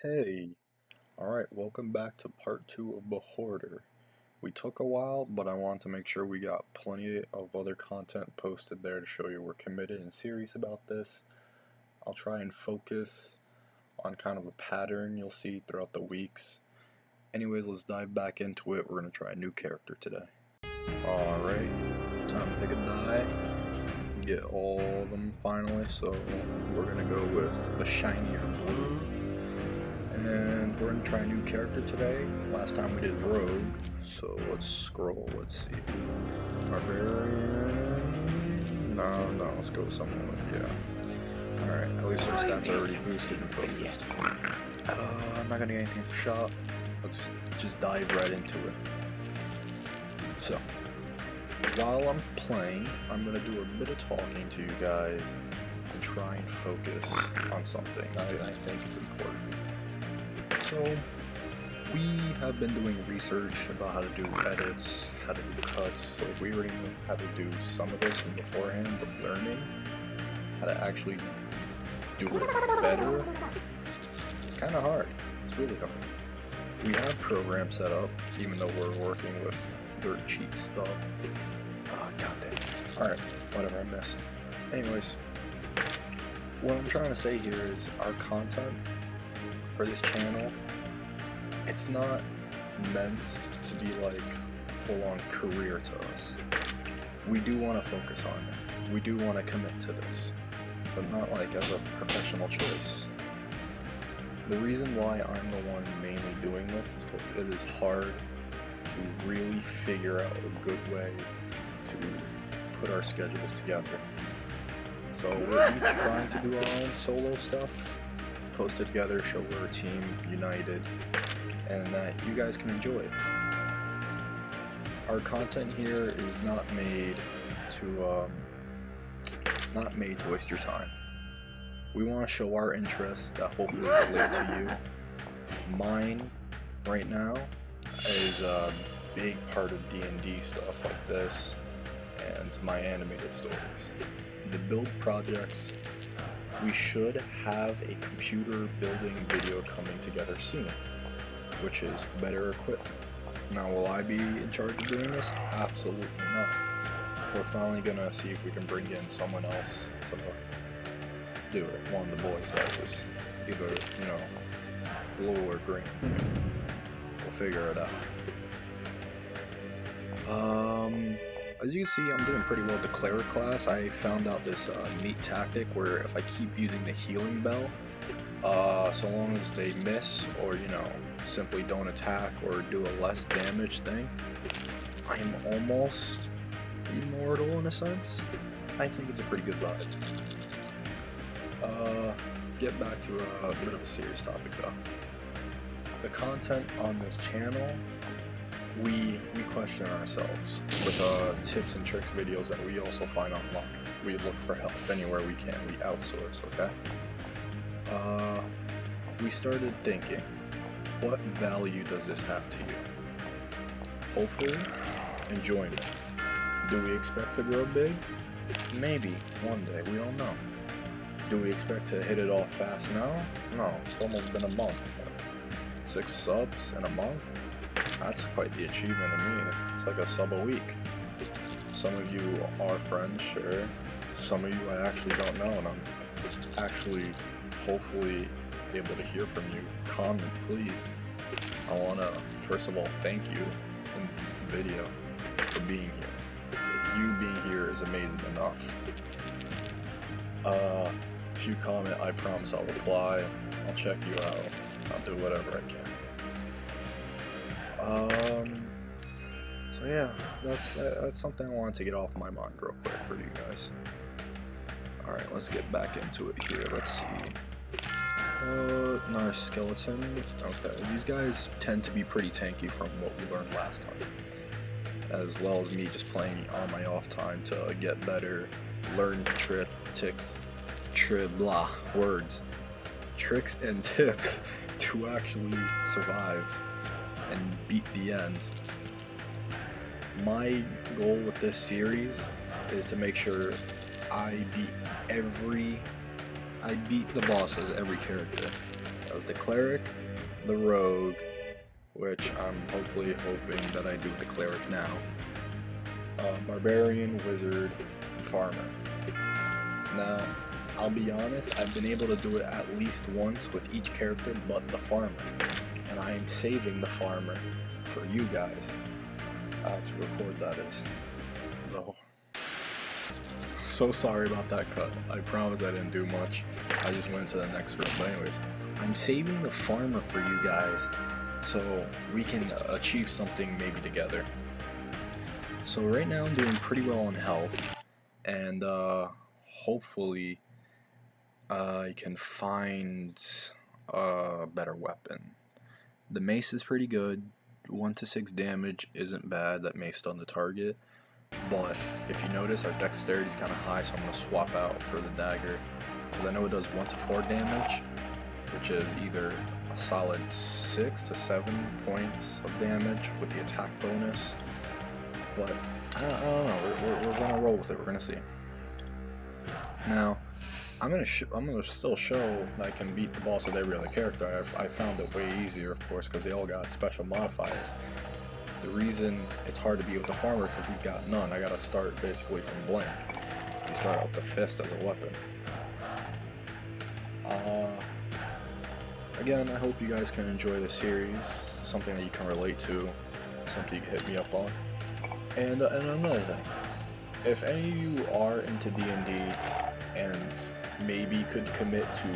Hey, alright, welcome back to part 2 of Behoarder. We took a while, but I want to make sure we got plenty of other content posted there to show you we're committed and serious about this. I'll try and focus on kind of a pattern you'll see throughout the weeks. Anyways, let's dive back into it. We're going to try a new character today. Alright, time to take a dive. Get all of them finally, so we're going to go with the shinier blue. And we're going to try a new character today. Last time we did Rogue, so let's scroll, let's see. Barbarian? No, let's go with someone with, yeah. Alright, at least our stats are already boosted and focused. I'm not going to get anything for shot. Let's just dive right into it. So, while I'm playing, I'm going to do a bit of talking to you guys and try and focus on something I think is important. So, we have been doing research about how to do edits, how to do cuts, so we already know how to do some of this from beforehand, but learning how to actually do it better, it's kind of hard. It's really hard. We have programs set up, even though we're working with dirt cheap stuff. Ah, goddamn. Alright, whatever, I missed. Anyways, what I'm trying to say here is our content for this channel, it's not meant to be like full-on career to us. We do want to focus on it. We do want to commit to this, but not like as a professional choice. The reason why I'm the one mainly doing this is because it is hard to really figure out a good way to put our schedules together. So we're each trying to do our own solo stuff, post it together, show we're a team, united, and that you guys can enjoy it. Our content here is not made to waste your time. We want to show our interests that hopefully relate to you. Mine, right now, is a big part of D&D stuff like this, and my animated stories. The build projects, we should have a computer building video coming together soon, which is better equipment. Now, will I be in charge of doing this? Absolutely not. We're finally gonna see if we can bring in someone else to do it. One of the boys that is either, blue or green. We'll figure it out. As you can see, I'm doing pretty well with the cleric class. I found out this neat tactic where if I keep using the healing bell, so long as they miss or, simply don't attack or do a less damage thing, I'm almost immortal in a sense. I think it's a pretty good vibe. Get back to a bit of a serious topic though. The content on this channel, we question ourselves with tips and tricks videos that we also find online. We look for help anywhere we can. We outsource, okay? We started thinking, what value does this have to you? Hopefully, enjoyment. Do we expect to grow big? Maybe, one day, we don't know. Do we expect to hit it off fast now? No, it's almost been a month. 6 subs in a month? That's quite the achievement to me. It's like a sub a week. Some of you are friends, sure. Some of you I actually don't know, and I'm actually hopefully able to hear from you. Comment, please. I want to, first of all, thank you in the video for being here. You being here is amazing enough. If you comment, I promise I'll reply. I'll check you out. I'll do whatever I can. So yeah, that's something I wanted to get off my mind real quick for you guys. Alright, let's get back into it here. Let's see. Another skeleton. Okay, these guys tend to be pretty tanky from what we learned last time. As well as me just playing on my off time to get better, learn tricks and tips to actually survive and beat the end. My goal with this series is to make sure I beat the bosses, every character, That was the Cleric, the Rogue, which I'm hoping that I do the Cleric now. Barbarian, Wizard, Farmer. Now, I'll be honest, I've been able to do it at least once with each character but the Farmer. And I am saving the Farmer for you guys to record, that is. So sorry about that cut. I promise I didn't do much. I just went to the next room. But anyways, I'm saving the Farmer for you guys so we can achieve something maybe together. So right now I'm doing pretty well on health, and hopefully I can find a better weapon. The mace is pretty good. 1 to 6 damage isn't bad. That may stun the target. But if you notice, our dexterity is kind of high, so I'm going to swap out for the dagger. Because I know it does 1 to 4 damage, which is either a solid 6 to 7 points of damage with the attack bonus. But I don't know. We're going to roll with it. We're going to see. Now, I'm gonna still show that I can beat the boss with every other character. I found it way easier, of course, because they all got special modifiers. The reason it's hard to beat with the Farmer because he's got none. I gotta start basically from blank. You start out the fist as a weapon. Again, I hope you guys can enjoy this series. Something that you can relate to. Something you can hit me up on. And another thing. If any of you are into D&D and maybe could commit to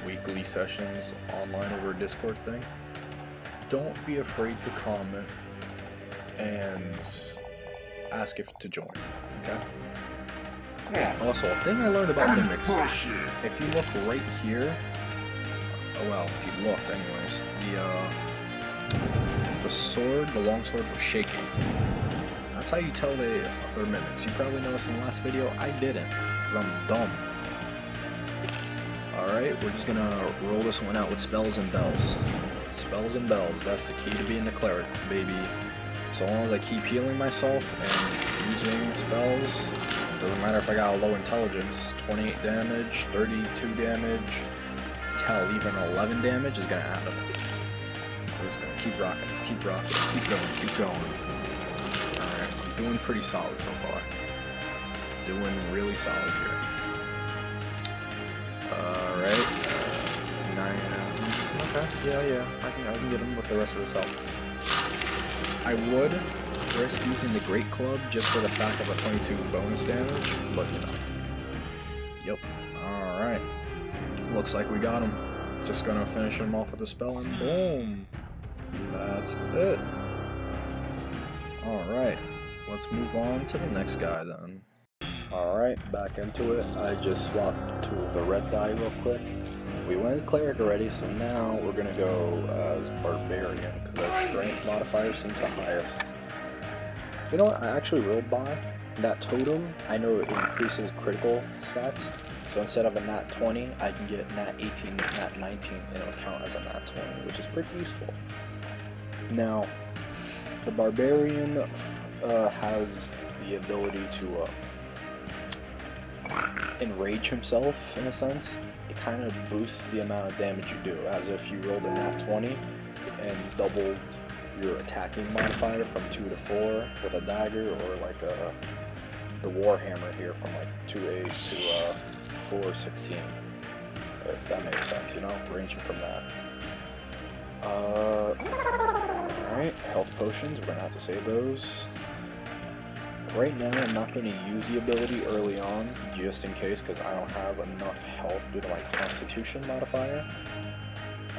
weekly sessions online over a Discord thing, don't be afraid to comment and ask if to join, okay? Also, a thing I learned about mimics, if you look right here, well, if you looked anyways, the sword, the long sword was shaking. That's how you tell they're mimics. You probably noticed in the last video, I didn't, because I'm dumb. Alright, we're just gonna roll this one out with spells and bells. Spells and bells, that's the key to being the Cleric, baby. So long as I keep healing myself and using spells, doesn't matter if I got a low intelligence, 28 damage, 32 damage, hell, even 11 damage is gonna add up. We're just gonna keep rocking, keep going, keep going. Alright, I'm doing pretty solid so far. Doing really solid here. Alright. 9, okay, yeah, I can get him with the rest of this health. I would risk using the Great Club just for the fact of a 22 bonus damage, but you know. Yep. Alright. Looks like we got him. Just gonna finish him off with a spell and boom. That's it. Alright. Let's move on to the next guy then. Alright, back into it. I just swapped to the red die real quick. We went Cleric already, so now we're gonna go as Barbarian, because our strength modifier seems the highest. You know what, I actually will buy that totem. I know it increases critical stats, so instead of a nat 20, I can get nat 18, nat 19, and it'll count as a nat 20, which is pretty useful. Now, the Barbarian has the ability to enrage himself, in a sense. It kind of boosts the amount of damage you do, as if you rolled a nat 20 and doubled your attacking modifier from 2 to 4 with a dagger, or like the Warhammer here from like 2/8 to 4/16, if that makes sense, you know, ranging from that. Alright, health potions, we're gonna have to save those. Right now, I'm not going to use the ability early on, just in case, because I don't have enough health due to my Constitution modifier.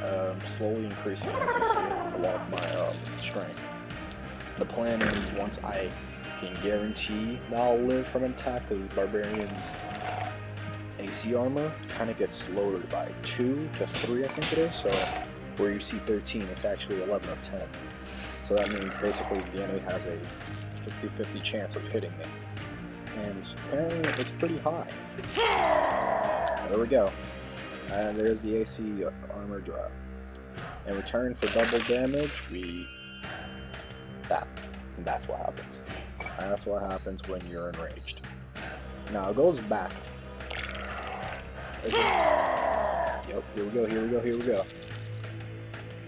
I'm slowly increasing, as you see, along with my strength. The plan is, once I can guarantee that I'll live from an attack, because Barbarian's AC armor kind of gets lowered by 2 to 3, I think it is, so where you see 13, it's actually 11 or 10. So that means basically the enemy has a 50-50 chance of hitting me, and apparently it's pretty high. There we go, and there's the AC armor drop. In return for double damage, that's what happens. That's what happens when you're enraged. Now it goes back. Yep, here we go.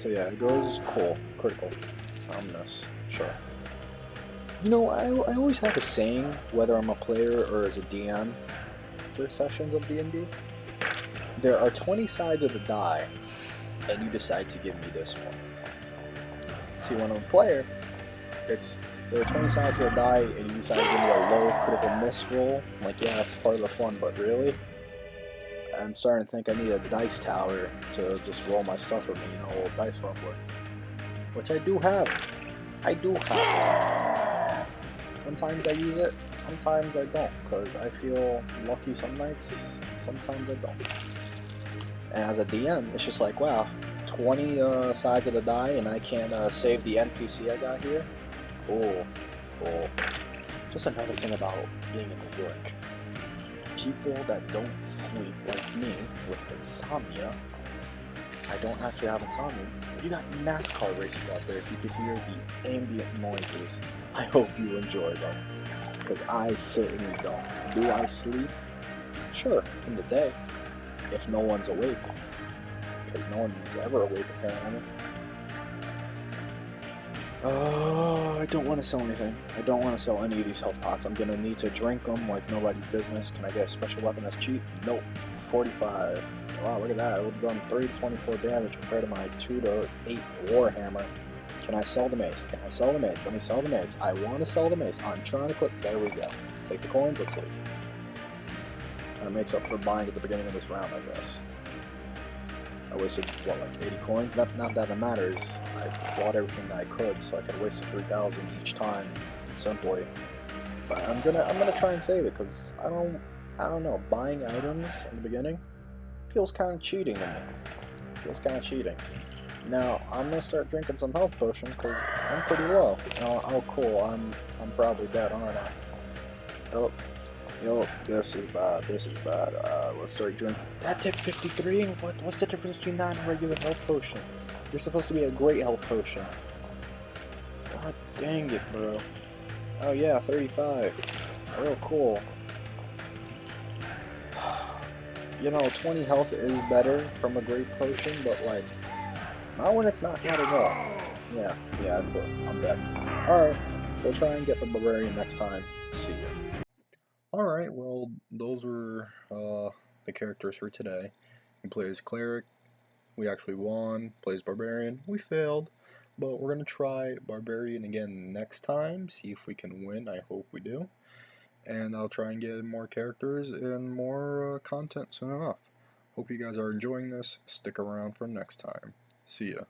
So yeah, it goes cool, critical, ominous, sure. You know, I always have a saying, whether I'm a player or as a DM for sessions of D&D. There are 20 sides of the die, and you decide to give me this one. See, when I'm a player, there are 20 sides of the die, and you decide to give me a low critical miss roll. I'm like, yeah, that's part of the fun, but really? I'm starting to think I need a dice tower to just roll my stuff with me, you know, a little dice rumbler. Which I do have. I do have one. Sometimes I use it, sometimes I don't, because I feel lucky some nights, sometimes I don't. And as a DM, it's just like, wow, 20 sides of the die, and I can save the NPC I got here? Cool, cool. Just another thing about being in New York. People that don't sleep like me with insomnia. I don't actually have insomnia. You got NASCAR races out there. If you could hear the ambient noises, I hope you enjoy them. Because I certainly don't. Do I sleep? Sure, in the day. If no one's awake. Because no one's ever awake apparently. Oh, I don't want to sell anything. I don't want to sell any of these health pots. I'm gonna need to drink them like nobody's business. Can I get a special weapon that's cheap? Nope. 45. Wow, look at that. It would have done 3 to 24 damage compared to my 2 to 8 Warhammer. Can I sell the mace? Can I sell the mace? Let me sell the mace. I want to sell the mace. I'm trying to click. There we go. Take the coins. Let's see. That makes up for buying at the beginning of this round, I guess. I wasted, what, like 80 coins? Not that it matters. I bought everything that I could, so I could have wasted 3,000 each time, simply. But I'm gonna try and save it, because I don't know, buying items in the beginning feels kind of cheating to me. Feels kind of cheating. Now, I'm gonna start drinking some health potions, because I'm pretty low. Oh cool, I'm probably dead, aren't I? Oh. Yo, this is bad, this is bad. Let's start drinking. That did 53? What's the difference between that and a regular health potion? You're supposed to be a great health potion. God dang it, bro. Oh yeah, 35. Real cool. You know, 20 health is better from a great potion, but like, not when it's not adding up. Yeah, I quit. I'm dead. Alright, we'll try and get the Barbarian next time. See ya. Alright, well, those were the characters for today. We played as Cleric, we actually won. Plays Barbarian, we failed. But we're going to try Barbarian again next time, see if we can win, I hope we do. And I'll try and get more characters and more content soon enough. Hope you guys are enjoying this, stick around for next time. See ya.